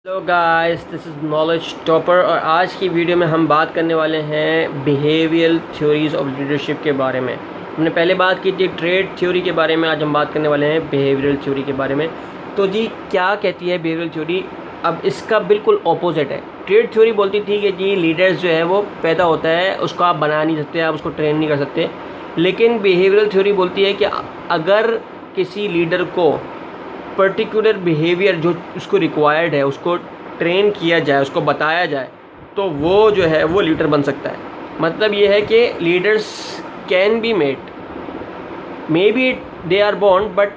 Hello guys, this is knowledge topper और आज की वीडियो में हम बात करने वाले हैं बिहेवियरल थ्योरीज़ ऑफ लीडरशिप के बारे में। हमने पहले बात की थी ट्रेड थ्योरी के बारे में, आज हम बात करने वाले हैं बिहेवियरल थ्योरी के बारे में। तो जी क्या कहती है बिहेवियरल थ्योरी? अब इसका बिल्कुल ऑपोजिट है। ट्रेड थ्योरी बोलती थी कि जी लीडर्स जो है वो पैदा होता है, उसको आप बना नहीं सकते, आप उसको ट्रेन नहीं कर सकते। लेकिन बिहेवियरल थ्योरी बोलती है कि अगर किसी लीडर को पर्टिकुलर बिहेवियर जो उसको रिक्वायर्ड है उसको ट्रेन किया जाए, उसको बताया जाए, तो वो जो है वो लीडर बन सकता है। मतलब ये है कि leaders can be made, may be they are born but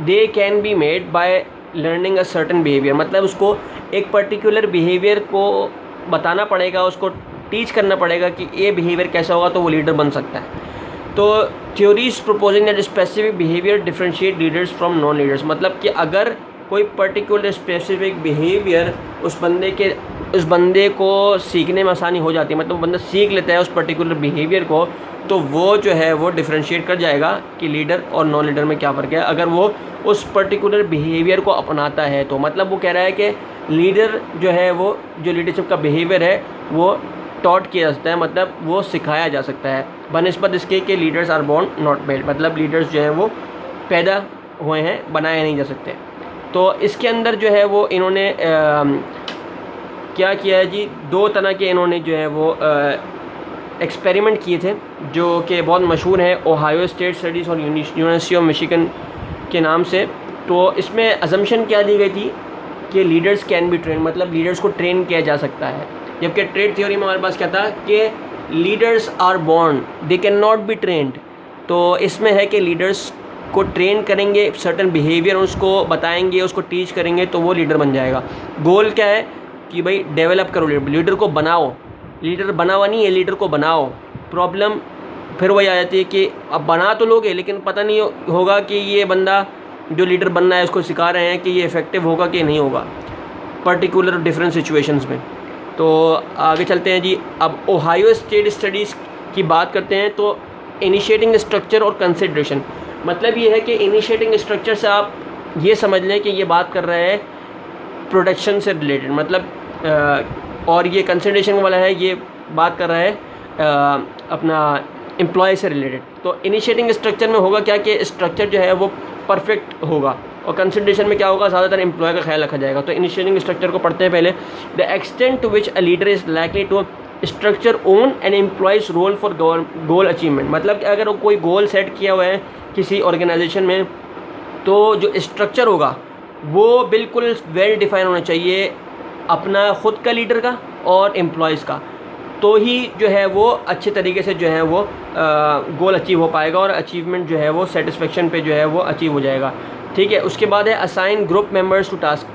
they can be made by learning a certain behaviour. मतलब उसको एक पर्टिकुलर बिहेवियर को बताना पड़ेगा, उसको टीच करना पड़ेगा कि ये बिहेवियर कैसा होगा तो वो लीडर बन सकता है। तो theories proposing that specific behaviour differentiate leaders from non leaders. मतलब कि अगर कोई पर्टिकुलर स्पेसिफिक बिहेवियर उस बंदे को सीखने में आसानी हो जाती है, मतलब बंदा सीख लेता है उस पर्टिकुलर बिहेवियर को, तो वो जो है वो डिफरेंशिएट कर जाएगा कि लीडर और नॉन लीडर में क्या फ़र्क है अगर वो उस पर्टिकुलर बिहेवियर को अपनाता है। तो मतलब वो कह रहा है कि लीडर जो है वो जो लीडरशिप का बिहेवियर है वो टॉट किया जा सकता है, मतलब वो सिखाया जा सकता है बनस्पत इसके कि leaders are born not made. मतलब लीडर्स जो हैं वो पैदा हुए हैं, बनाए नहीं जा सकते। तो इसके अंदर जो है वो इन्होंने क्या किया है जी, दो तरह के इन्होंने जो है वो एक्सपेरिमेंट किए थे जो कि बहुत मशहूर हैं, ओहायो स्टेट स्टडीज़ और यूनिवर्सिटी ऑफ मिशिगन के नाम से। तो इसमें अजम्पशन क्या दी गई थी कि लीडर्स कैन बी ट्रेन, मतलब लीडर्स को ट्रेन किया जा सकता है। जबकि ट्रेड थ्योरी में हमारे पास क्या था कि leaders are born, they can not be trained. तो इसमें है कि लीडर्स को ट्रेन करेंगे, सर्टन बिहेवियर उसको बताएंगे, उसको टीच करेंगे तो वो लीडर बन जाएगा। गोल क्या है कि भाई डेवलप करो, लीडर को बनाओ। लीडर बना हुआ नहीं है, लीडर को बनाओ। प्रॉब्लम फिर वही आ जाती है कि अब बना तो लोगे लेकिन पता नहीं होगा कि ये बंदा जो लीडर बनना है उसको सिखा रहे हैं कि ये इफ़ेक्टिव होगा कि नहीं होगा पर्टिकुलर डिफरेंट सिचुएशंस में। तो आगे चलते हैं जी। अब ओहायो स्टेट स्टडीज़ की बात करते हैं। तो इनिशिएटिंग स्ट्रक्चर और कंसिडरेशन, मतलब ये है कि इनिशिएटिंग स्ट्रक्चर से आप ये समझ लें कि ये बात कर रहे हैं प्रोडक्शन से रिलेटेड, मतलब और ये कंसिडरेशन वाला है, ये बात कर रहा है अपना एम्प्लॉय से रिलेटेड। तो इनिशिएटिंग स्ट्रक्चर में होगा क्या कि स्ट्रक्चर जो है वो परफेक्ट होगा, और कंसिडरेशन में क्या होगा, ज़्यादातर एम्प्लॉय का ख्याल रखा जाएगा। तो इनिशिएटिंग स्ट्रक्चर को पढ़ते हैं पहले। The extent to which a leader is likely to structure own and employees role for goal achievement. मतलब कि अगर कोई गोल सेट किया हुआ है किसी ऑर्गेनाइजेशन में, तो जो स्ट्रक्चर होगा वो बिल्कुल वेल डिफाइन होना चाहिए अपना ख़ुद का लीडर का और एम्प्लॉयज़ का, तो ही जो है वो अच्छे तरीके से जो है वो गोल अचीव हो पाएगा और अचीवमेंट जो है वो सेटिस्फेक्शन पे जो है वो अचीव हो जाएगा। ठीक है। उसके बाद है assign group members to task.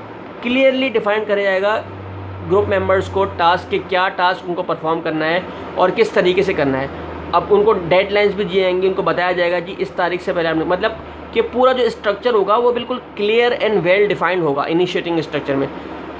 Clearly define करा जाएगा ग्रुप मेंबर्स को टास्क के, क्या टास्क उनको परफॉर्म करना है और किस तरीके से करना है। अब उनको डेडलाइंस भी दिए जाएंगी, उनको बताया जाएगा जी इस तारीख से पहले आपने, मतलब कि पूरा जो स्ट्रक्चर होगा वो बिल्कुल क्लियर एंड वेल डिफाइंड होगा इनिशिएटिंग स्ट्रक्चर में।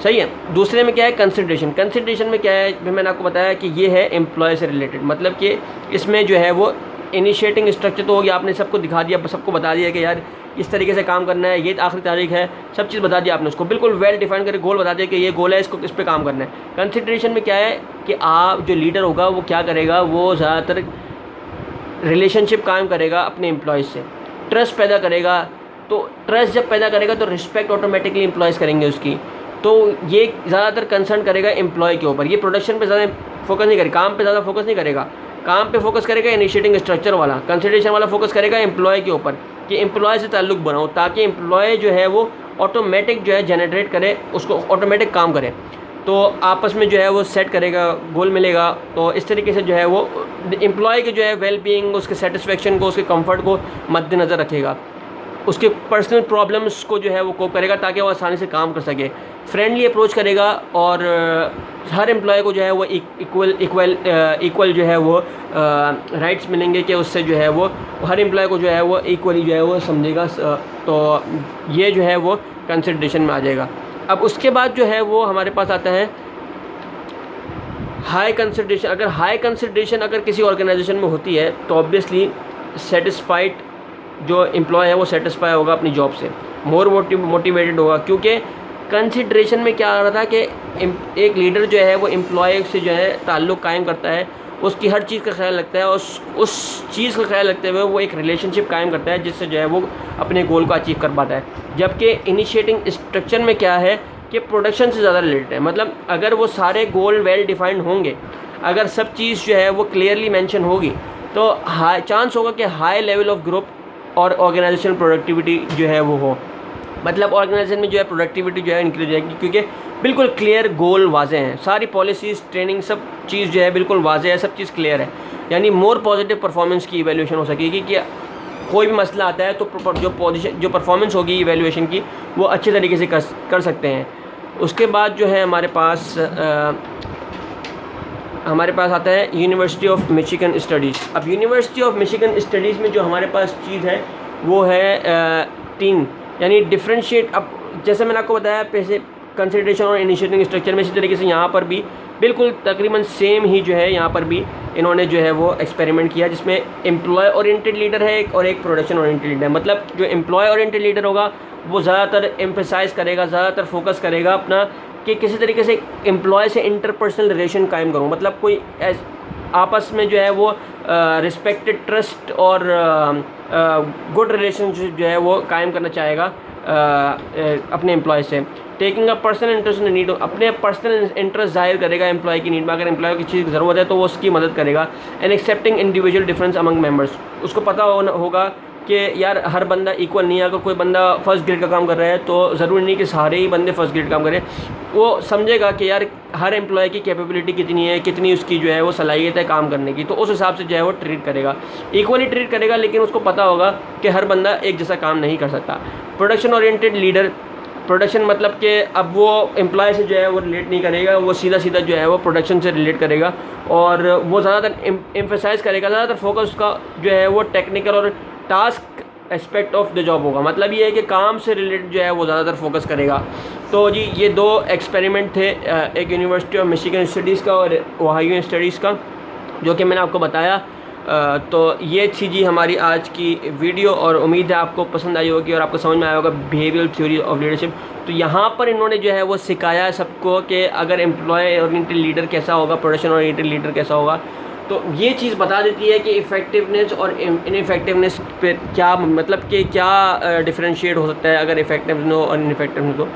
सही है। दूसरे में क्या है, कंसिडरेशन। कंसिडरेशन में क्या है, मैंने आपको बताया कि ये है एम्प्लॉय से रिलेटेड, मतलब कि इसमें जो है वो इनिशिएटिंग स्ट्रक्चर तो हो गया, आपने सबको दिखा दिया, सबको बता दिया कि यार इस तरीके से काम करना है, ये आखिरी तारीख है, सब चीज़ बता दिया आपने उसको, बिल्कुल वेल डिफाइन करके गोल बता दिया कि ये गोल है, इसको इस पर काम करना है। कंसिडरेशन में क्या है कि आप जो लीडर होगा वो क्या करेगा, वो ज़्यादातर रिलेशनशिप कायम करेगा अपने एम्प्लॉयज़ से, ट्रस्ट पैदा करेगा। तो ट्रस्ट जब पैदा करेगा तो रिस्पेक्ट ऑटोमेटिकली एम्प्लॉयज़ करेंगे उसकी। तो ये ज़्यादातर कंसर्न करेगा एम्प्लॉय के ऊपर। ये प्रोडक्शन पे ज़्यादा फोकस नहीं करेगा, काम पे ज़्यादा फोकस नहीं करेगा, काम पे फोकस करेगा इनिशिएटिंग स्ट्रक्चर वाला। कंसिडरेशन वाला फोकस करेगा एम्प्लॉय के ऊपर कि एम्प्लॉय से ताल्लुक़ बनाओ ताकि एम्प्लॉय जो है वो ऑटोमेटिक जो है जनरेट करे, उसको ऑटोमेटिक काम करे, तो आपस में जो है वो सेट करेगा, गोल मिलेगा। तो इस तरीके से जो है वो एम्प्लॉय के जो है वेल बीइंग, उसके सेटिस्फेक्शन को, उसके कंफर्ट को मद्देनज़र रखेगा, उसके पर्सनल प्रॉब्लम्स को जो है वो कोप करेगा ताकि वो आसानी से काम कर सके, फ्रेंडली अप्रोच करेगा और हर एम्प्लॉय को जो है वो इक्वल जो है वो राइट्स मिलेंगे कि उससे जो है वो हर एम्प्लॉय को जो है वो इक्वली जो है वो समझेगा। तो ये जो है वो कंसिडरेशन में आ जाएगा। अब उसके बाद जो है वो हमारे पास आता है हाई कंसिडरेशन। अगर हाई कंसिडरेशन अगर किसी ऑर्गेनाइजेशन में होती है तो ऑब्वियसली सेटिस्फाइड जो एम्प्लॉय है वो सेटिस्फाई होगा अपनी जॉब से, मोर मोटिवेटेड होगा, क्योंकि कंसिडरेशन में क्या आ रहा था कि एक लीडर जो है वो एम्प्लॉय से जो है ताल्लुक़ कायम करता है, उसकी हर चीज़ का ख्याल रखता है और उस चीज़ का ख्याल रखते हुए वो एक रिलेशनशिप कायम करता है जिससे जो है वो अपने गोल को अचीव कर पाता है। जबकि इनिशिएटिंग स्ट्रक्चर में क्या है कि प्रोडक्शन से ज़्यादा रिलेटेड है, मतलब अगर वो सारे गोल वेल डिफाइंड होंगे, अगर सब चीज़ जो है वो क्लियरली मेंशन होगी तो हाई चांस होगा कि हाई लेवल ऑफ ग्रुप और ऑर्गेनाइजेशन प्रोडक्टिविटी जो है वो हो, मतलब ऑर्गेनाइजेशन में जो है प्रोडक्टिविटी जो है इंक्रीज हो जाएगी क्योंकि बिल्कुल क्लियर गोल वाजे हैं, सारी पॉलिसीज़ ट्रेनिंग सब चीज़ जो है बिल्कुल वाजे है, सब चीज़ क्लियर है। यानी मोर पॉजिटिव परफॉर्मेंस की इवैल्यूएशन हो सकेगी कि कोई भी मसला आता है तो जो परफॉर्मेंस होगी इवैल्यूएशन की वो अच्छे तरीके से कर सकते हैं। उसके बाद जो है हमारे पास आता है यूनिवर्सिटी ऑफ मिशिगन स्टडीज़। अब यूनिवर्सिटी ऑफ मिशिगन स्टडीज़ में जो हमारे पास चीज़ है वो है 3, यानी डिफ्रेंशिएट। अब जैसे मैंने आपको बताया पैसे कंसिडरेशन और इनिशिएटिंग स्ट्रक्चर में, इसी तरीके से यहाँ पर भी बिल्कुल तकरीबन सेम ही जो है यहाँ पर भी इन्होंने जो है वो एक्सपेरिमेंट किया जिसमें एम्प्लॉय ओरिएंटेड लीडर है और एक प्रोडक्शन ओरिएंटेड लीडर है। मतलब जो एम्प्लॉय ओरिएंटेड लीडर होगा वो ज़्यादातर एम्फेसाइज़ करेगा, ज़्यादातर फोकस करेगा अपना कि किसी तरीके से एम्प्लॉय से इंटरपर्सनल रिलेशन कायम करूँ, मतलब कोई आपस में जो है वो रिस्पेक्टेड ट्रस्ट और गुड रिलेशनशिप जो है वो कायम करना चाहेगा अपने एम्प्लॉय से। Taking a personal interest in need, अपने पर्सनल इंटरेस्ट जाहिर करेगा एम्प्लॉय की नीड में, अगर एम्प्लॉय को किसी चीज़ की ज़रूरत है तो वो उसकी मदद करेगा। And accepting individual difference among members, उसको पता होगा कि यार हर बंदा इक्वल नहीं है, अगर कोई बंदा फर्स्ट ग्रेड का काम कर रहा है तो ज़रूरी नहीं कि सारे ही बंदे फर्स्ट ग्रेड काम करें। वो समझेगा कि यार हर एम्प्लॉय की कैपेबिलिटी कितनी है, कितनी उसकी जो है वो सलाहियत है काम करने की, तो उस हिसाब से जो है वो ट्रीट करेगा, इक्वली ट्रीट करेगा। लेकिन उसको पता होगा कि हर बंदा एक जैसा काम नहीं कर सकता। प्रोडक्शन ओरिएंटेड लीडर, प्रोडक्शन मतलब कि अब वो एम्प्लॉय से जो है वो रिलेट नहीं करेगा, वो सीधा जो है वो प्रोडक्शन से रिलेट करेगा और वो ज़्यादातर एम्फेसाइज़ करेगा, ज़्यादातर फोकस उसका जो है वो टेक्निकल और task aspect of the job होगा। मतलब ये है कि काम से रिलेटेड जो है वो ज़्यादातर फोकस करेगा। तो जी ये 2 एक्सपेरिमेंट थे, एक यूनिवर्सिटी ऑफ मिशिगन स्टडीज़ का और ओहायो स्टडीज़ का, जो कि मैंने आपको बताया। तो ये थी जी हमारी आज की वीडियो और उम्मीद है आपको पसंद आई होगी और आपको समझ में आया होगा बिहेवियरल थ्योरी ऑफ लीडरशिप। तो यहाँ पर इन्होंने जो है वो सिखाया है सबको कि अगर एम्प्लॉय ओरिएंटेड लीडर कैसा होगा, प्रोडक्शन ओरिएंटेड लीडर कैसा होगा। तो ये चीज़ बता देती है कि इफ़ेक्टिवनेस और इनइफेक्टिवनेस पे क्या मतलब कि क्या डिफरेंशिएट हो सकता है अगर इफेक्टिवनेस हो और इनइफेक्टिवनेस हो।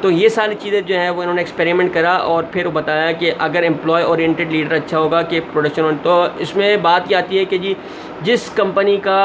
तो ये सारी चीज़ें जो है वो इन्होंने एक्सपेरिमेंट करा और फिर बताया कि अगर एम्प्लॉय ओरिएंटेड लीडर अच्छा होगा कि प्रोडक्शन। तो इसमें बात ये आती है कि जी जिस कंपनी का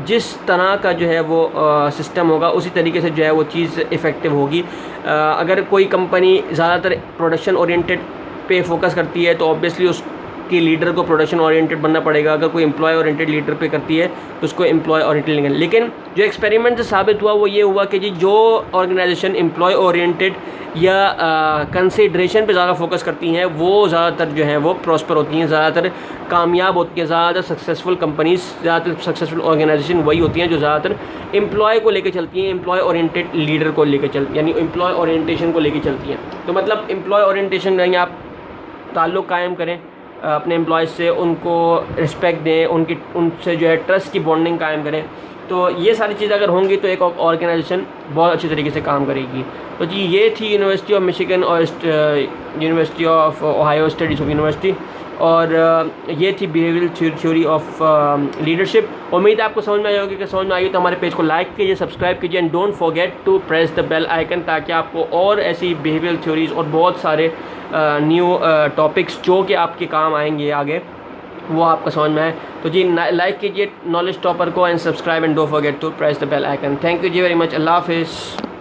जिस तरह का जो है वो सिस्टम होगा उसी तरीके से जो है वो चीज़ इफ़ेक्टिव होगी। अगर कोई कंपनी ज़्यादातर प्रोडक्शन ओरिएंटेड पे फोकस करती है तो ऑब्वियसली उसकी लीडर को प्रोडक्शन ओरिएंटेड बनना पड़ेगा। अगर कोई एम्प्लॉय ओरिएंटेड लीडर पे करती है तो उसको एम्प्लॉय ओरिएंटेड लेंगे। लेकिन जो एक्सपेरिमेंट से साबित हुआ वो ये हुआ कि जी जो ऑर्गेनाइजेशन एम्प्लॉय ओरिएंटेड या कंसिडरेशन पे ज़्यादा फोकस करती हैं वो ज़्यादातर जो है वो प्रॉस्पर होती हैं, ज़्यादातर कामयाब होती हैं, ज़्यादातर सक्सेसफुल कंपनीज, ज़्यादातर सक्सेसफुल ऑर्गेनाइजेशन वही होती हैं जो ज़्यादातर एम्प्लॉय को लेके चलती हैं, एम्प्लॉय ओरिएंटेड लीडर को लेके चलती यानी एम्प्लॉय ओरिएंटेशन को लेके चलती हैं। तो मतलब एम्प्लॉय ओरिएंटेशन रहेंगे, आप ताल्लुक़ कायम करें अपने एम्प्लॉयज़ से, उनको रिस्पेक्ट दें, उनसे जो है ट्रस्ट की बॉन्डिंग कायम करें। तो ये सारी चीज़ें अगर होंगी तो एक ऑर्गेनाइजेशन बहुत अच्छी तरीके से काम करेगी। तो जी ये थी यूनिवर्सिटी ऑफ मिशिगन और university of Ohio studies of university और ये थी बिहेवियरल थ्योरी ऑफ लीडरशिप। उम्मीद है आपको समझ में आई होगी। कि समझ में आई तो हमारे पेज को लाइक कीजिए, सब्सक्राइब कीजिए and don't forget to press the bell icon, ताकि आपको और ऐसी बिहेवियरल थ्योरीज़ और बहुत सारे न्यू टॉपिक्स जो कि आपके काम आएंगे आगे वो आपको समझ में आए। तो जी लाइक कीजिए नॉलेज टॉपर को and subscribe and don't forget to press the bell icon. Thank you जी वेरी मच। अल्लाह हाफिज़।